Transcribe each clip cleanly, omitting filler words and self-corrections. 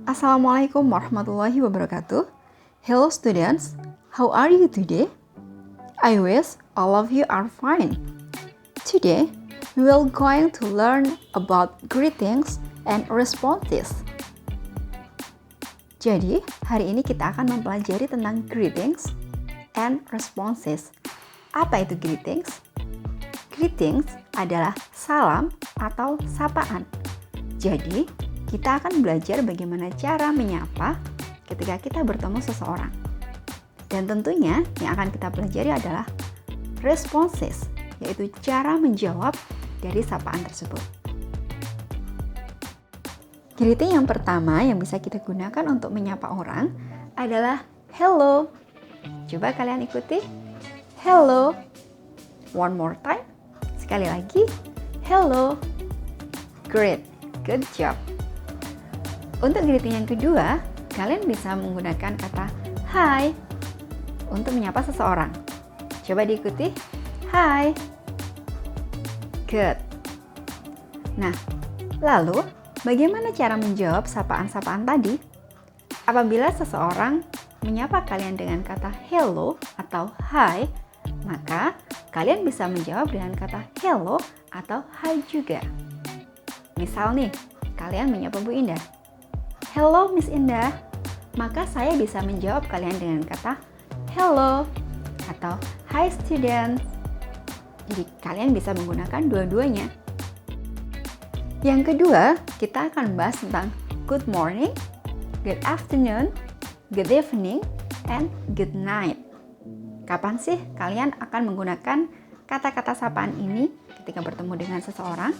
Assalamualaikum warahmatullahi wabarakatuh. Hello students, how are you today? I wish all of you are fine. Today, we will going to learn about greetings and responses. Jadi, hari ini kita akan mempelajari tentang greetings and responses. Apa itu greetings? Greetings adalah salam atau sapaan. Jadi, kita akan belajar bagaimana cara menyapa ketika kita bertemu seseorang. Dan tentunya yang akan kita pelajari adalah responses, yaitu cara menjawab dari sapaan tersebut. Greeting yang pertama yang bisa kita gunakan untuk menyapa orang adalah hello. Coba kalian ikuti. Hello. One more time. Sekali lagi. Hello. Great. Good job. Untuk greeting yang kedua, kalian bisa menggunakan kata hi untuk menyapa seseorang. Coba diikuti. Hi. Good. Nah, lalu bagaimana cara menjawab sapaan-sapaan tadi? Apabila seseorang menyapa kalian dengan kata hello atau hi, maka kalian bisa menjawab dengan kata hello atau hi juga. Misal nih, kalian menyapa Bu Indah. Hello Miss Indah, maka saya bisa menjawab kalian dengan kata hello atau hi student. Jadi kalian bisa menggunakan dua-duanya. Yang kedua, kita akan bahas tentang good morning, good afternoon, good evening, and good night. Kapan sih kalian akan menggunakan kata-kata sapaan ini ketika bertemu dengan seseorang?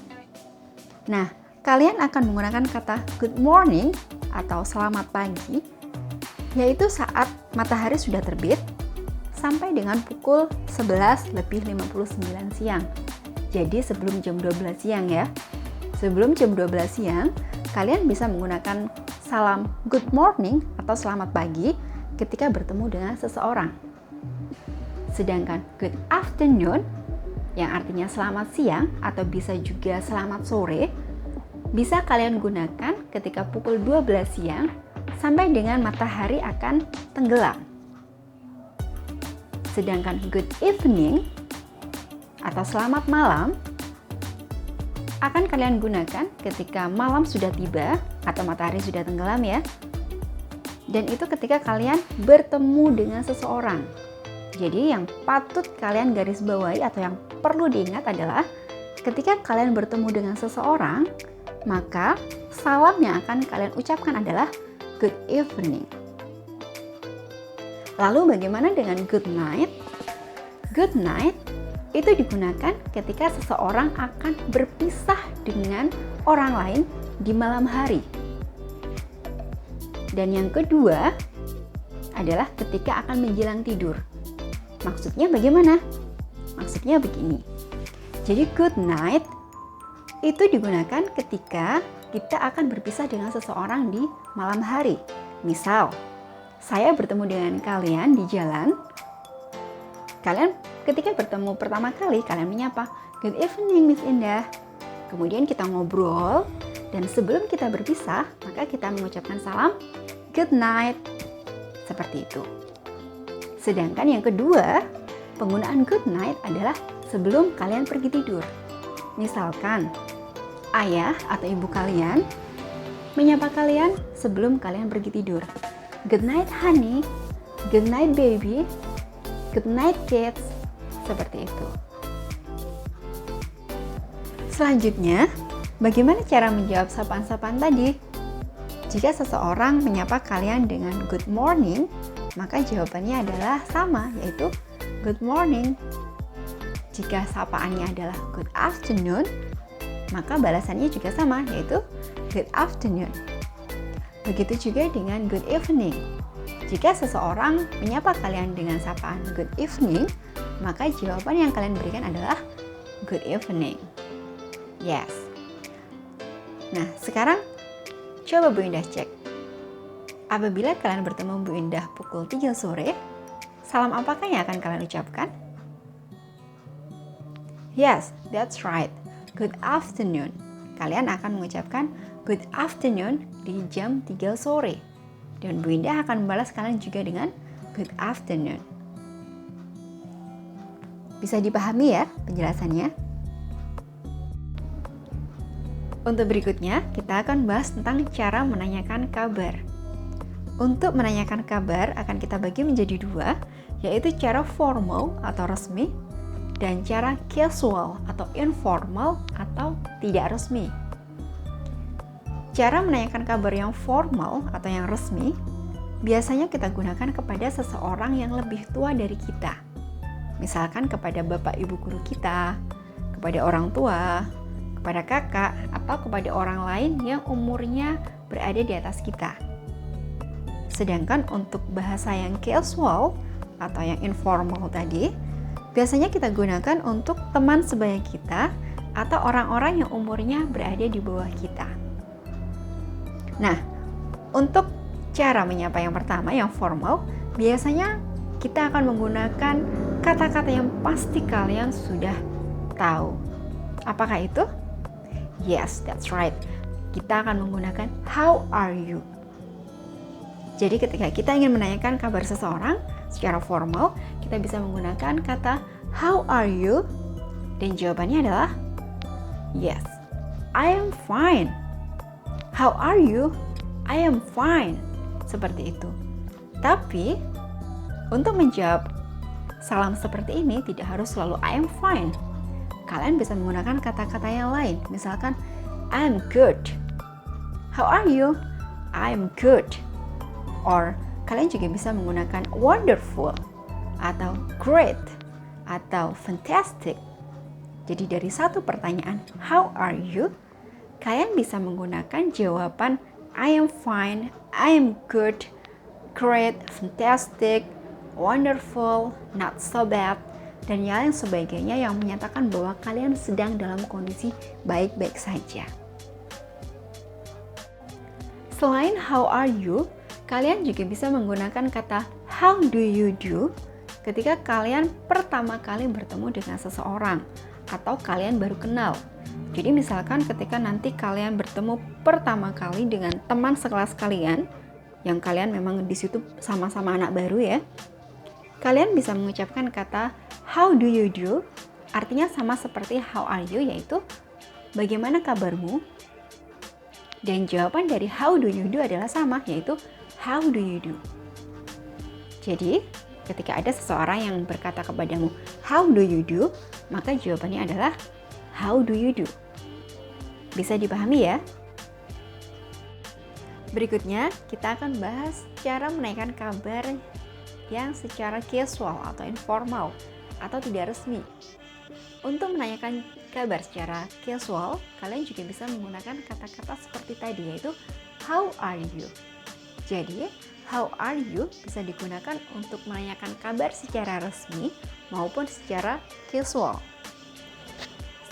Nah, kalian akan menggunakan kata good morning atau selamat pagi, yaitu saat matahari sudah terbit sampai dengan pukul 11:59 siang. Jadi sebelum jam 12 siang ya. Sebelum jam 12 siang, kalian bisa menggunakan salam good morning atau selamat pagi ketika bertemu dengan seseorang. Sedangkan good afternoon, yang artinya selamat siang atau bisa juga selamat sore, bisa kalian gunakan ketika pukul 12 siang sampai dengan matahari akan tenggelam. Sedangkan good evening atau selamat malam akan kalian gunakan ketika malam sudah tiba atau matahari sudah tenggelam ya. Dan itu ketika kalian bertemu dengan seseorang. Jadi yang patut kalian garis bawahi atau yang perlu diingat adalah ketika kalian bertemu dengan seseorang, maka salam yang akan kalian ucapkan adalah good evening. Lalu bagaimana dengan good night? Good night itu digunakan ketika seseorang akan berpisah dengan orang lain di malam hari. Dan yang kedua adalah ketika akan menjelang tidur. Maksudnya bagaimana? Maksudnya begini. Jadi good night itu digunakan ketika kita akan berpisah dengan seseorang di malam hari. Misal, saya bertemu dengan kalian di jalan. Kalian ketika bertemu pertama kali, kalian menyapa, good evening Miss Indah. Kemudian kita ngobrol, dan sebelum kita berpisah, maka kita mengucapkan salam, good night. Seperti itu. Sedangkan yang kedua, penggunaan good night adalah sebelum kalian pergi tidur. Misalkan, ayah atau ibu kalian menyapa kalian sebelum kalian pergi tidur. Good night honey, good night baby, good night kids. Seperti itu. Selanjutnya, bagaimana cara menjawab sapaan-sapaan tadi? Jika seseorang menyapa kalian dengan good morning, maka jawabannya adalah sama, yaitu good morning. Jika sapaannya adalah good afternoon, maka balasannya juga sama, yaitu good afternoon. Begitu juga dengan good evening. Jika seseorang menyapa kalian dengan sapaan good evening, maka jawaban yang kalian berikan adalah good evening. Yes. Nah, sekarang coba Bu Indah cek. Apabila kalian bertemu Bu Indah pukul 3 sore, salam apakah yang akan kalian ucapkan? Yes, that's right. Good afternoon. Kalian akan mengucapkan good afternoon di jam 3 sore. Dan Bu Indah akan membalas kalian juga dengan good afternoon. Bisa dipahami ya penjelasannya? Untuk berikutnya, kita akan bahas tentang cara menanyakan kabar. Untuk menanyakan kabar akan kita bagi menjadi dua, yaitu cara formal atau resmi dan cara casual atau informal atau tidak resmi. Cara menanyakan kabar yang formal atau yang resmi biasanya kita gunakan kepada seseorang yang lebih tua dari kita. Misalkan kepada bapak ibu guru kita, kepada orang tua, kepada kakak, atau kepada orang lain yang umurnya berada di atas kita. Sedangkan untuk bahasa yang casual atau yang informal tadi, biasanya kita gunakan untuk teman sebaya kita atau orang-orang yang umurnya berada di bawah kita. Nah, untuk cara menyapa yang pertama, yang formal, biasanya kita akan menggunakan kata-kata yang pasti kalian sudah tahu. Apakah itu? Yes, that's right. Kita akan menggunakan how are you. Jadi ketika kita ingin menanyakan kabar seseorang secara formal, kita bisa menggunakan kata how are you? Dan jawabannya adalah yes, I am fine. How are you? I am fine. Seperti itu. Tapi untuk menjawab salam seperti ini tidak harus selalu I am fine. Kalian bisa menggunakan kata-kata yang lain. Misalkan I'm good. How are you? I'm good. Or kalian juga bisa menggunakan wonderful atau great atau fantastic. Jadi dari satu pertanyaan how are you, kalian bisa menggunakan jawaban I am fine, I am good, great, fantastic, wonderful, not so bad, dan yang lain sebagainya yang menyatakan bahwa kalian sedang dalam kondisi baik-baik saja. Selain how are you, kalian juga bisa menggunakan kata how do you do ketika kalian pertama kali bertemu dengan seseorang atau kalian baru kenal. Jadi misalkan ketika nanti kalian bertemu pertama kali dengan teman sekelas kalian, yang kalian memang di situ sama-sama anak baru ya, kalian bisa mengucapkan kata how do you do, artinya sama seperti how are you, yaitu bagaimana kabarmu. Dan jawaban dari how do you do adalah sama, yaitu how do you do. Jadi ketika ada seseorang yang berkata kepadamu how do you do, maka jawabannya adalah how do you do. Bisa dipahami ya? Berikutnya kita akan bahas cara menanyakan kabar yang secara casual atau informal atau tidak resmi. Untuk menanyakan kabar secara casual, kalian juga bisa menggunakan kata-kata seperti tadi, yaitu how are you. Jadi, how are you bisa digunakan untuk menanyakan kabar secara resmi maupun secara casual.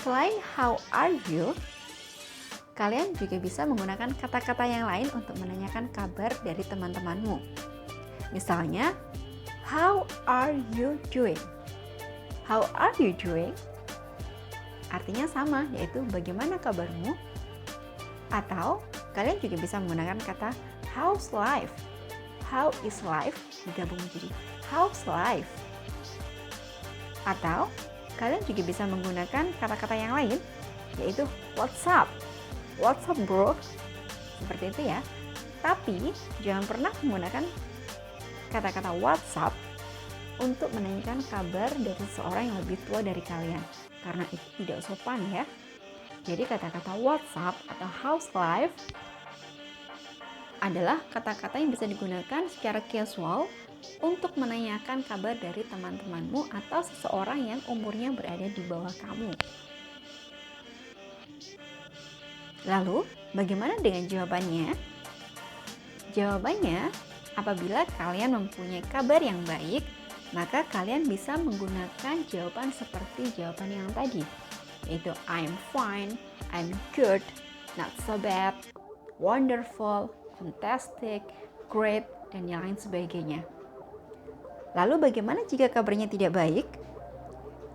Selain how are you, kalian juga bisa menggunakan kata-kata yang lain untuk menanyakan kabar dari teman-temanmu. Misalnya, how are you doing? How are you doing? Artinya sama, yaitu bagaimana kabarmu? Atau kalian juga bisa menggunakan kata how's life? How is life? Digabung menjadi how's life? Atau kalian juga bisa menggunakan kata-kata yang lain, yaitu what's up? What's up bro? Seperti itu ya. Tapi jangan pernah menggunakan kata-kata what's up untuk menanyakan kabar dari seseorang yang lebih tua dari kalian, karena itu tidak sopan ya. Jadi kata-kata what's up atau how's life adalah kata-kata yang bisa digunakan secara casual untuk menanyakan kabar dari teman-temanmu atau seseorang yang umurnya berada di bawah kamu. Lalu, bagaimana dengan jawabannya? Jawabannya, apabila kalian mempunyai kabar yang baik, maka kalian bisa menggunakan jawaban seperti jawaban yang tadi, yaitu I'm fine, I'm good, not so bad, wonderful, fantastic, great, dan yang lain sebagainya. Lalu bagaimana jika kabarnya tidak baik?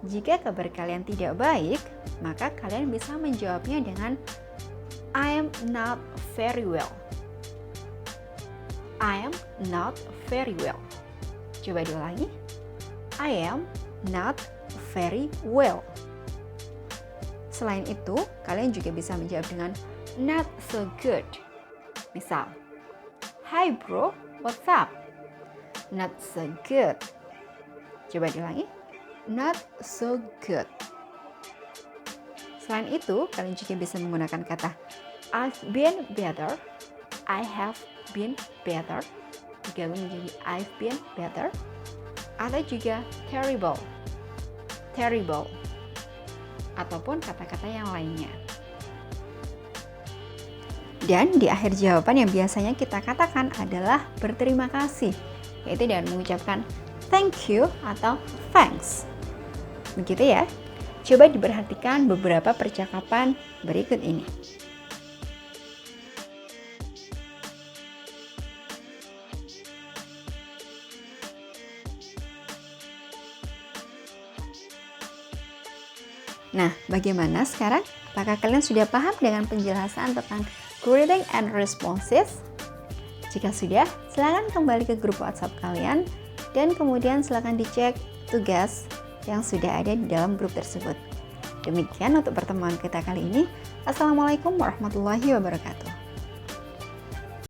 Jika kabar kalian tidak baik, maka kalian bisa menjawabnya dengan I am not very well. I am not very well. Coba diulangi. I am not very well. Selain itu, kalian juga bisa menjawab dengan not so good. Misal, Hi bro, what's up? Not so good. Coba diulangi. Not so good. Selain itu, kalian juga bisa menggunakan kata I've been better, I have been better, digabung menjadi I've been better, atau juga terrible, terrible, ataupun kata-kata yang lainnya. Dan di akhir jawaban yang biasanya kita katakan adalah berterima kasih, yaitu dengan mengucapkan thank you atau thanks. Begitu ya. Coba diperhatikan beberapa percakapan berikut ini. Nah, bagaimana sekarang? Apakah kalian sudah paham dengan penjelasan tentang greeting and responses? Jika sudah, silakan kembali ke grup WhatsApp kalian dan kemudian silakan dicek tugas yang sudah ada di dalam grup tersebut. Demikian untuk pertemuan kita kali ini. Assalamualaikum warahmatullahi wabarakatuh.